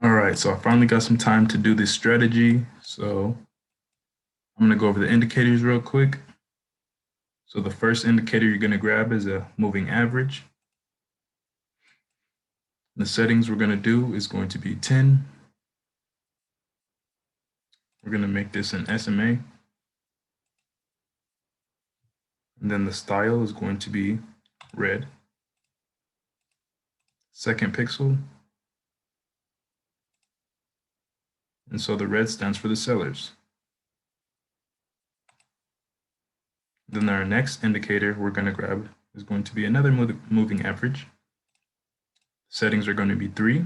All right, so I finally got some time to do this strategy. So I'm going to go over the indicators real quick. So the first indicator you're going to grab is a moving average. The settings we're going to do is going to be 10. We're going to make this an SMA. And then the style is going to be red. Second pixel. And so the red stands for the sellers. Then our next indicator we're going to grab is going to be another moving average. Settings are going to be 3.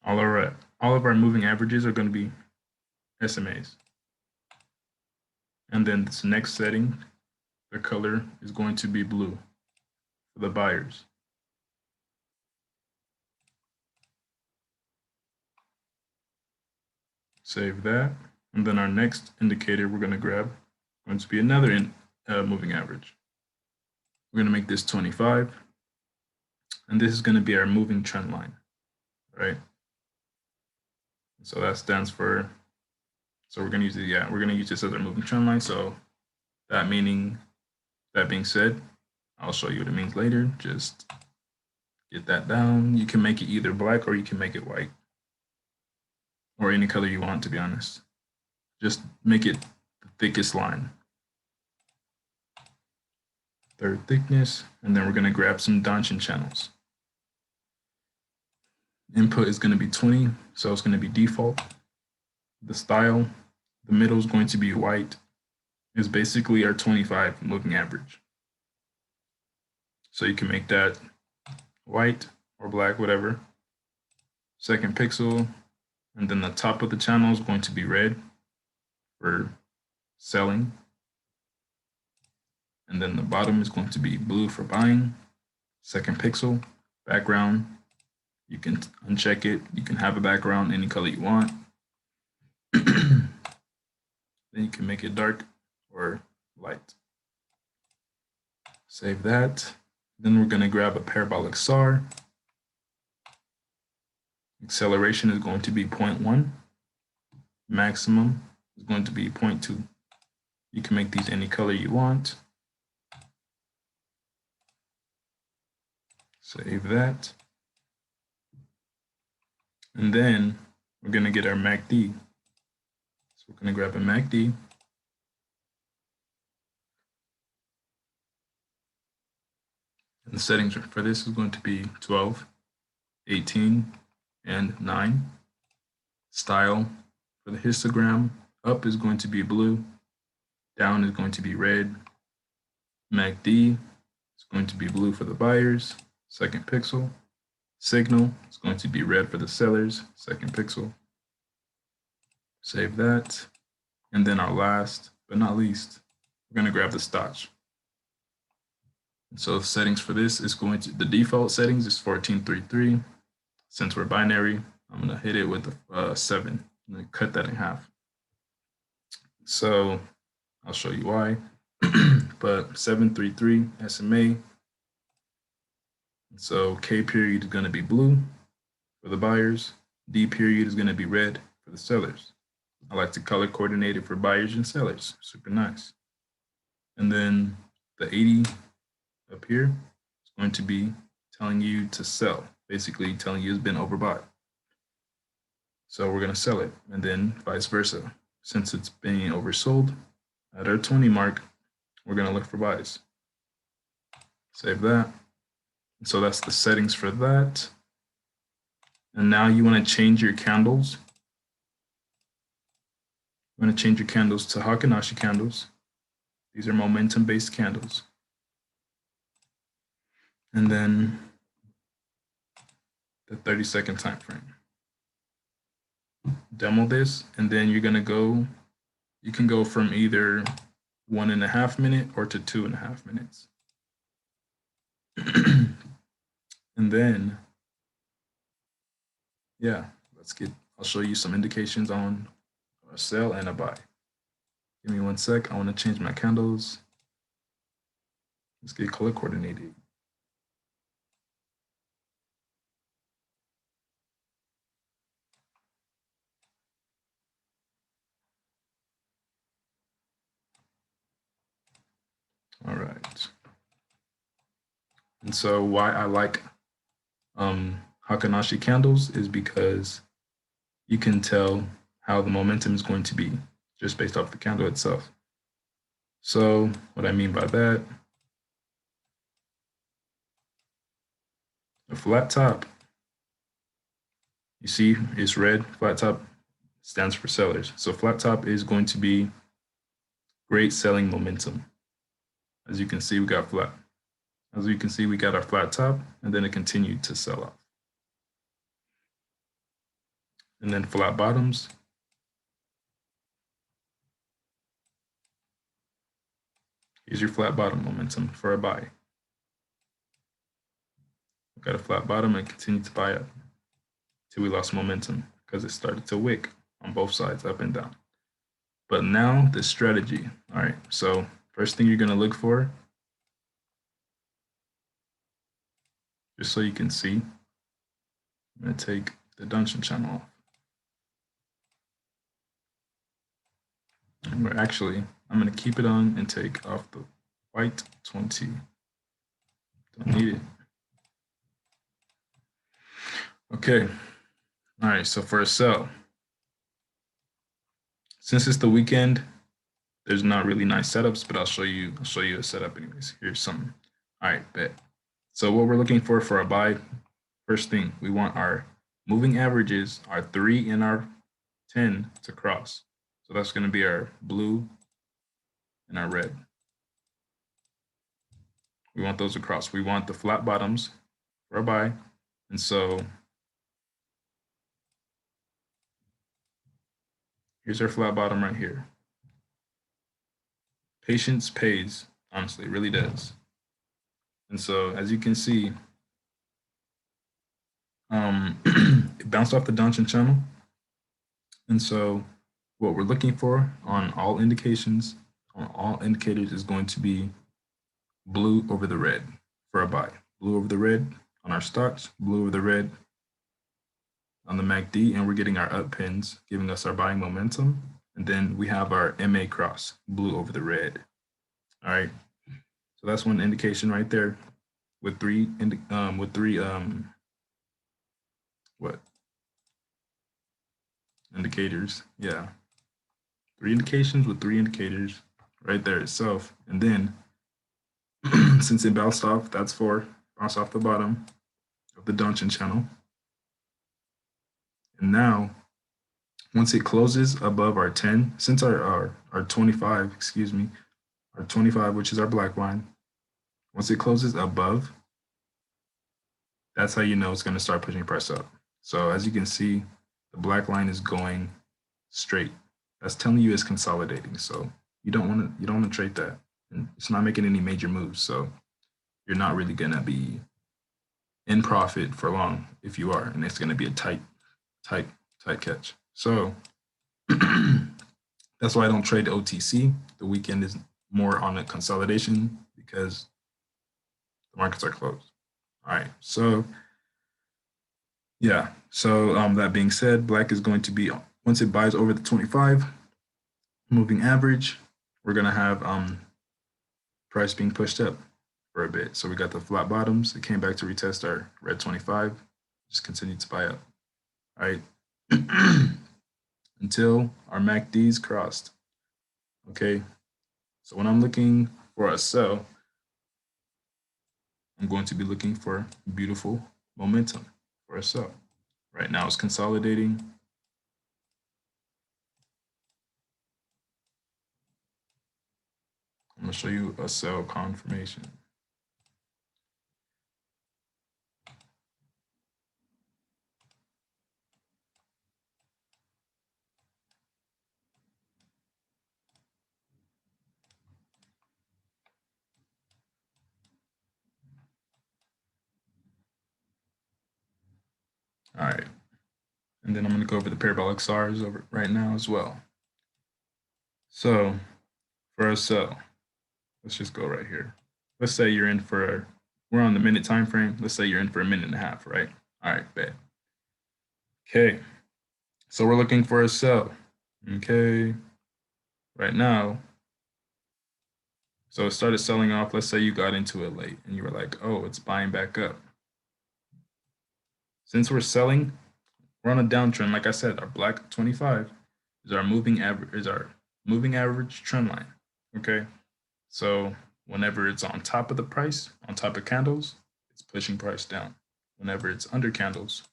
All of our moving averages are going to be SMAs. And then this next setting, the color is going to be blue for the buyers. Save that. And then our next indicator we're going to grab going to be another moving average. We're going to make this 25. And this is going to be our moving trend line, right? So that stands for, so we're going to use it, we're going to use this as our moving trend line. So that being said, I'll show you what it means later. Just get that down. You can make it either black or you can make it white, or any color you want, to be honest. Just make it the thickest line. Third thickness, and then we're going to grab some Donchian channels. Input is going to be 20, so it's going to be default. The style, the middle is going to be white, is basically our 25 moving average. So you can make that white or black, whatever. Second pixel, and then the top of the channel is going to be red for selling. And then the bottom is going to be blue for buying. Second pixel, background, you can uncheck it. You can have a background any color you want. Then you can make it dark or light. Save that. Then we're going to grab a parabolic star. Acceleration is going to be 0.1. Maximum is going to be 0.2. You can make these any color you want. Save that. And then we're going to get our MACD. So we're going to grab a MACD. And the settings for this is going to be 12, 18, and 9. Style for the histogram, up is going to be blue, down is going to be red. MACD is going to be blue for the buyers, second pixel. Signal is going to be red for the sellers, second pixel. Save that. And then our last but not least, we're going to grab the stotch. So settings for this is going to, the default settings is 1433. Since we're binary, I'm going to hit it with a 7. I'm going to cut that in half. So I'll show you why. But 733 SMA. So K period is going to be blue for the buyers. D period is going to be red for the sellers. I like to color coordinate it for buyers and sellers. Super nice. And then the 80 up here is going to be telling you to sell, basically telling you it's been overbought. So we're going to sell it, and then vice versa. Since it's being oversold, at our 20 mark, we're going to look for buys. Save that. So that's the settings for that. And now you want to change your candles. You want to change your candles to Hakanashi candles. These are momentum-based candles. And then the 30-second time frame. Demo this, and then you're gonna go, you can go from either 1.5 minutes or to 2.5 minutes. And then, yeah, I'll show you some indications on a sell and a buy. Give me 1 sec, I wanna change my candles. Let's get color coordinated. And so why I like Hakanashi candles is because you can tell how the momentum is going to be just based off the candle itself. So what I mean by that, a flat top, you see it's red, flat top stands for sellers. So flat top is going to be great selling momentum. As you can see, we got flat. As you can see, we got our flat top, and then it continued to sell off. And then flat bottoms. Here's your flat bottom momentum for a buy. We got a flat bottom and continued to buy up till we lost momentum because it started to wick on both sides, up and down. But now the strategy. All right, so first thing you're gonna look for, just so you can see, I'm gonna take the Dungeon channel off. Or actually, I'm gonna keep it on and take off the white 20. Don't need it. Okay. All right, so for a sell, since it's the weekend, there's not really nice setups, but I'll show you a setup anyways. Here's some. All right, bet. So what we're looking for a buy, first thing, we want our moving averages, our 3 and our 10 to cross. So that's going to be our blue and our red. We want those to cross. We want the flat bottoms for a buy. And so here's our flat bottom right here. Patience pays, honestly, it really does. And so as you can see, it bounced off the Dungeon channel. And so what we're looking for on all indications, on all indicators, is going to be blue over the red for a buy. Blue over the red on our stocks, blue over the red on the MACD, and we're getting our up pins, giving us our buying momentum. And then we have our MA cross, blue over the red. All right. So that's one indication right there with three what indicators? Yeah. 3 indications with 3 indicators right there itself. And then since it bounced off, that's 4, bounced off the bottom of the Dungeon channel. And now, once it closes above our 10, since our 25, excuse me, our 25, which is our black line, once it closes above, that's how you know it's going to start pushing price up. So as you can see, the black line is going straight. That's telling you it's consolidating. So you don't want to trade that. And it's not making any major moves. So you're not really going to be in profit for long if you are, and it's going to be a tight catch. So that's why I don't trade OTC. The weekend is more on a consolidation because the markets are closed. All right, so yeah, so that being said, black is going to be, once it buys over the 25 moving average, we're going to have price being pushed up for a bit. So we got the flat bottoms. It came back to retest our red 25, just continued to buy up. All right, until our MACDs crossed. Okay, so when I'm looking for a sell, I'm going to be looking for beautiful momentum for a sell. Right now it's consolidating. I'm going to show you a sell confirmation. All right. And then I'm going to go over the Parabolic Stars over right now as well. So for a sell, let's just go right here. Let's say you're in for, we're on the minute time frame. Let's say you're in for a minute and a half, right? All right, bet. Okay. So we're looking for a sell. Okay. Right now, So it started selling off. Let's say you got into it late and you were like, oh, it's buying back up. Since we're selling, we're on a downtrend. Like I said, our black 25 is our moving average trend line. Okay. So whenever it's on top of the price, on top of candles, it's pushing price down. Whenever it's under candles,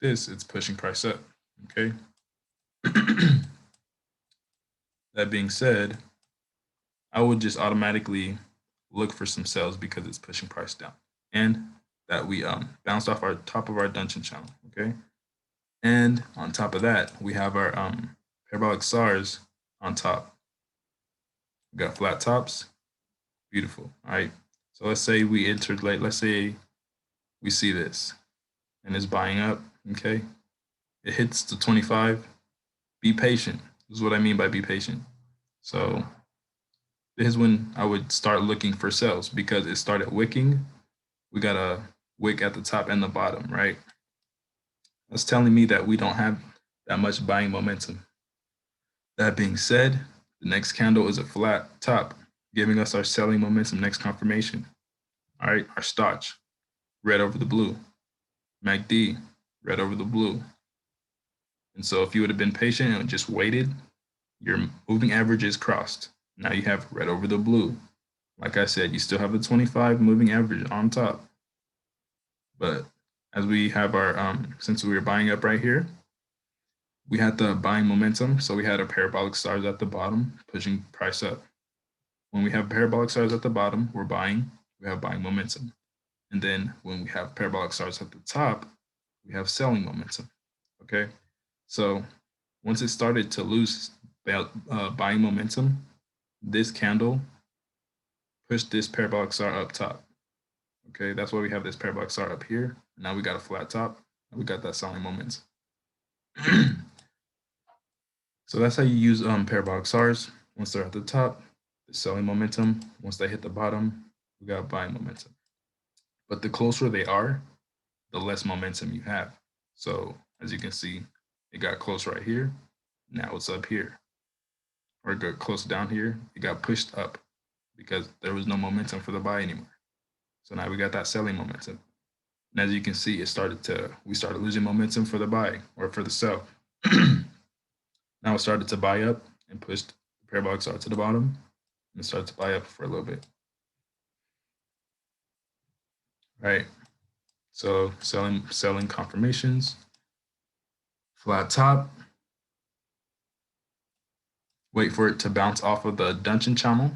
it's pushing price up. Okay. That being said, I would just automatically look for some sales because it's pushing price down, and that we bounced off our top of our dungeon channel. Okay. And on top of that, we have our Parabolic Stars on top. We got flat tops. Beautiful. All right. So let's say we entered late. Let's say we see this and it's buying up. Okay. It hits the 25. Be patient. This is what I mean by be patient. So this is when I would start looking for sales because it started wicking. We got a wick at the top and the bottom, right? That's telling me that we don't have that much buying momentum. That being said, the next candle is a flat top, giving us our selling momentum next confirmation. All right, our Stotch, red over the blue. MACD, red over the blue. And so if you would have been patient and just waited, your moving average is crossed. Now you have red over the blue. Like I said, you still have the 25 moving average on top. But as we have our, since we were buying up right here, we had the buying momentum. So we had our parabolic stars at the bottom, pushing price up. When we have parabolic stars at the bottom, we're buying, we have buying momentum. And then when we have parabolic stars at the top, we have selling momentum. Okay. So once it started to lose buying momentum, this candle pushed this parabolic star up top. Okay, that's why we have this parabolic star up here. Now we got a flat top. And we got that selling momentum. So that's how you use parabolic stars. Once they're at the top, the selling momentum. Once they hit the bottom, we got buying momentum. But the closer they are, the less momentum you have. So as you can see, it got close right here. Now it's up here. Or it got close down here. It got pushed up because there was no momentum for the buy anymore. So now we got that selling momentum. And as you can see, we started losing momentum for the buy or for the sell. Now it started to buy up and pushed the parabolic star to the bottom and started to buy up for a little bit. Right. So selling confirmations, flat top, wait for it to bounce off of the dungeon channel,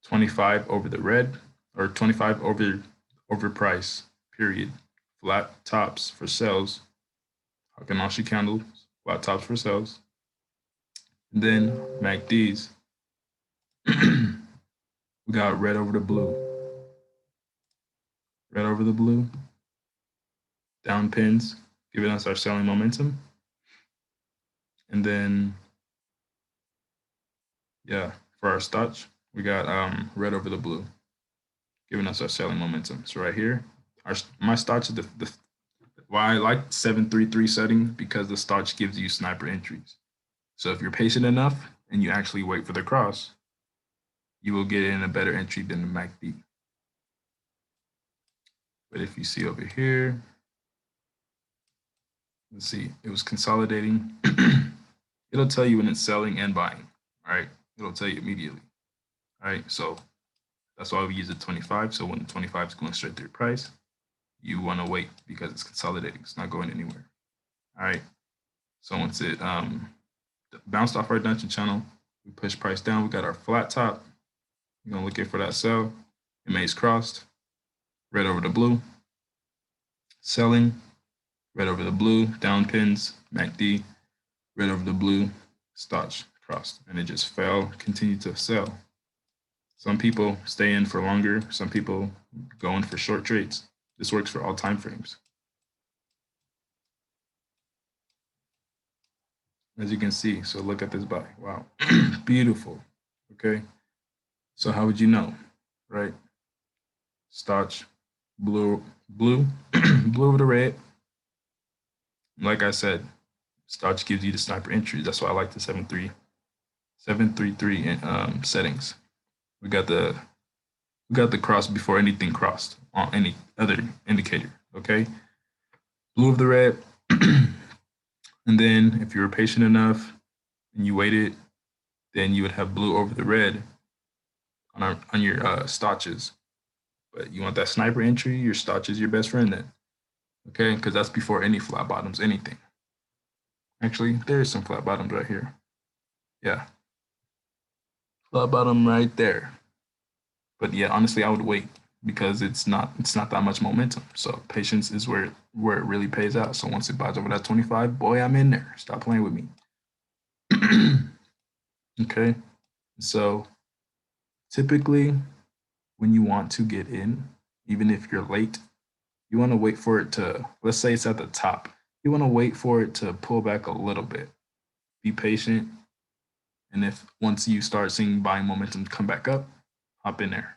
25 over the red, or 25 over price, period. Flat tops for sales, Hakanashi candles, flat tops for sales. And then MACDs, we got red over the blue. Red over the blue, down pins, giving us our selling momentum. And then, yeah, for our Stotch, we got red over the blue, giving us our selling momentum. So right here, my Stotch is why I like 733 setting, because the Stotch gives you sniper entries. So if you're patient enough and you actually wait for the cross, you will get in a better entry than the MACD. But if you see over here, let's see, it was consolidating. It'll tell you when it's selling and buying, all right? It'll tell you immediately, all right? So that's why we use the 25. So when the 25 is going straight through price, you want to wait because it's consolidating. It's not going anywhere, all right? So once it bounced off our dungeon channel, we push price down. We got our flat top. We're going to look for that sell. MA's crossed, red over the blue, selling, red over the blue, down pins, MACD, red over the blue, Stotch crossed, and it just fell, continued to sell. Some people stay in for longer. Some people go in for short trades. This works for all time frames. As you can see, so look at this buy. Wow, beautiful. Okay, so how would you know, right? Stotch, blue, blue over the red. Like I said, Stotch gives you the sniper entries. That's why I like the 7-3 733 settings. We got the cross before anything crossed on any other indicator. Okay, blue of the red, and then if you were patient enough and you waited, then you would have blue over the red on your stotches. But you want that sniper entry, your stotch is your best friend then. Okay, because that's before any flat bottoms, anything. Actually, there's some flat bottoms right here. Yeah, flat bottom right there. But yeah, honestly, I would wait because it's not that much momentum. So patience is where it really pays out. So once it buys over that 25, boy, I'm in there. Stop playing with me. Okay. So typically when you want to get in, even if you're late, you want to wait for it to, let's say it's at the top. You want to wait for it to pull back a little bit. Be patient. And if once you start seeing buying momentum come back up, hop in there.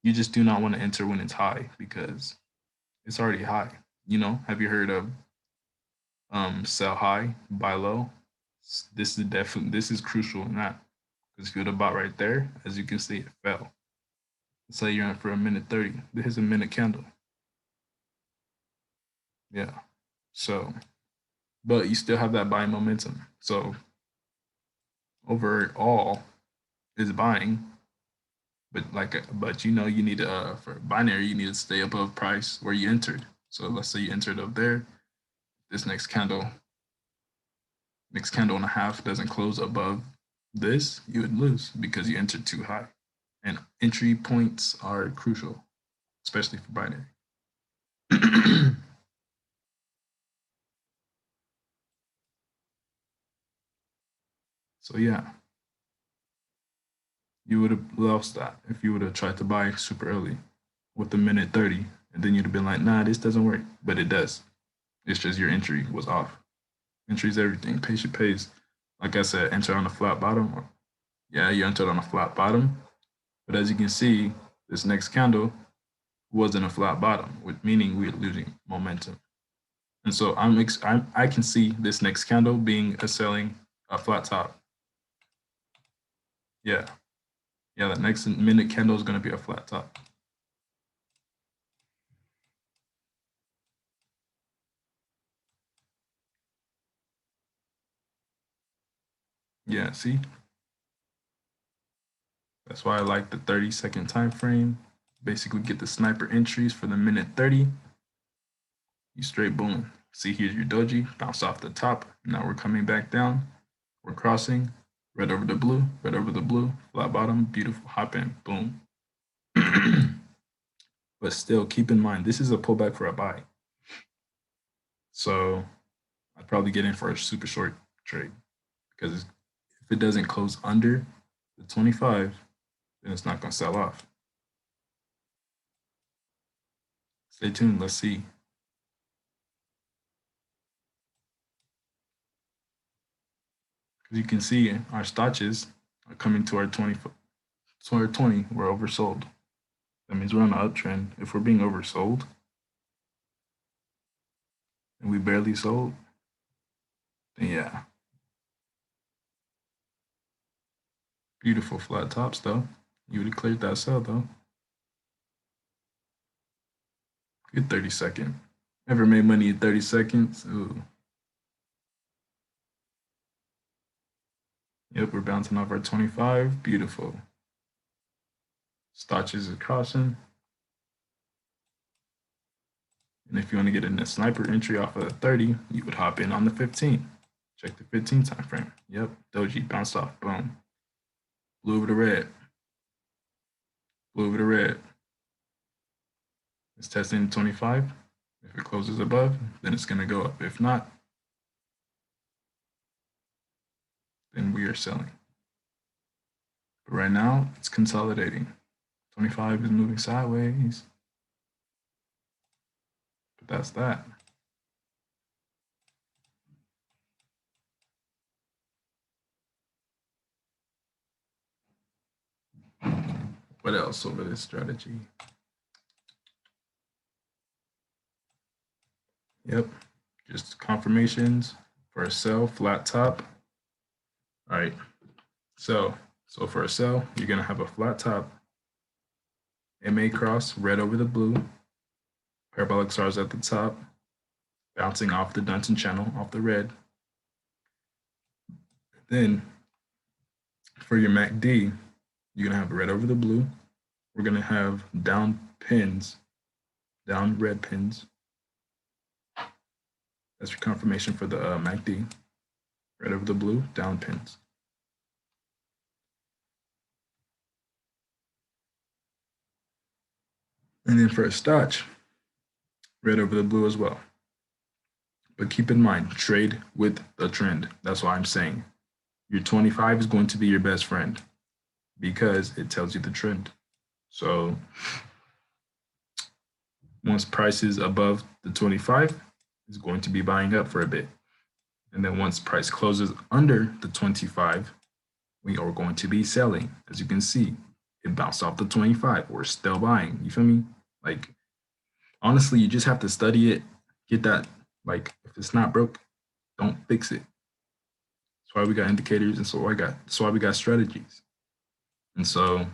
You just do not want to enter when it's high because it's already high. You know, have you heard of sell high, buy low? This is crucial in that because if you would have bought right there, as you can see, it fell. Let's say you're in for a minute 30. This is a minute candle. Yeah. So, but you still have that buying momentum. So overall is buying, but you know you need to for binary you need to stay above price where you entered. So let's say you entered up there. This next candle and a half doesn't close above this, you would lose because you entered too high. And entry points are crucial, especially for binary. So yeah, you would have lost that if you would have tried to buy super early with the minute 30, and then you'd have been like, nah, this doesn't work. But it does. It's just your entry was off. Entry is everything. Patient pays. Like I said, enter on a flat bottom. Yeah, you entered on a flat bottom. But as you can see, this next candle wasn't a flat bottom, meaning we're losing momentum. And so I can see this next candle being a flat top. Yeah. Yeah, that next minute candle is going to be a flat top. Yeah, see? That's why I like the 30-second time frame. Basically get the sniper entries for the minute 30. You straight boom. See, here's your doji, bounce off the top. Now we're coming back down. We're crossing, red over the blue, flat bottom, beautiful, hop in, boom. But still keep in mind, this is a pullback for a buy. So I'd probably get in for a super short trade because if it doesn't close under the 25, then it's not going to sell off. Stay tuned. Let's see. As you can see, our stotches are coming to our 20. So our 20, we're oversold. That means we're on an uptrend. If we're being oversold and we barely sold, then yeah. Beautiful flat tops though. You would have cleared that sell though. Good 30-second. Ever made money in 30 seconds? Ooh. Yep, we're bouncing off our 25. Beautiful. Stotches is crossing. And if you want to get in a sniper entry off of the 30, you would hop in on the 15. Check the 15 time frame. Yep, doji bounced off. Boom. Blue over the red. Blue over the red. It's testing 25. If it closes above, then it's going to go up. If not, then we are selling. But right now, it's consolidating. 25 is moving sideways. But that's that. What else over this strategy? Yep, just confirmations for a sell, flat top. All right, So for a sell, you're going to have a flat top, MA cross, red over the blue, parabolic stars at the top, bouncing off the Dunton channel, off the red. Then for your MACD, you're going to have red over the blue. We're going to have down pins, down red pins. That's your confirmation for the MACD. Red over the blue, down pins. And then for a Stotch, red over the blue as well. But keep in mind, trade with the trend. That's why I'm saying your 25 is going to be your best friend because it tells you the trend. So once price is above the 25, it's going to be buying up for a bit. And then once price closes under the 25, we are going to be selling. As you can see, it bounced off the 25. We're still buying. You feel me? Like, honestly, you just have to study it, get that. Like, if it's not broke, don't fix it. That's why we got indicators, and so why we got strategies. And so,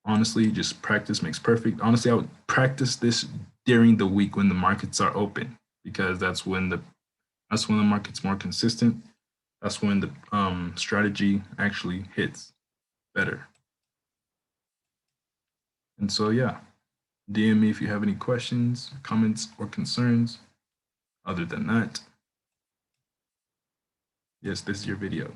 honestly, just practice makes perfect. Honestly, I would practice this during the week when the markets are open, because that's when the market's more consistent. That's when the strategy actually hits better. And so, yeah, DM me if you have any questions, comments, or concerns. Other than that, yes, this is your video.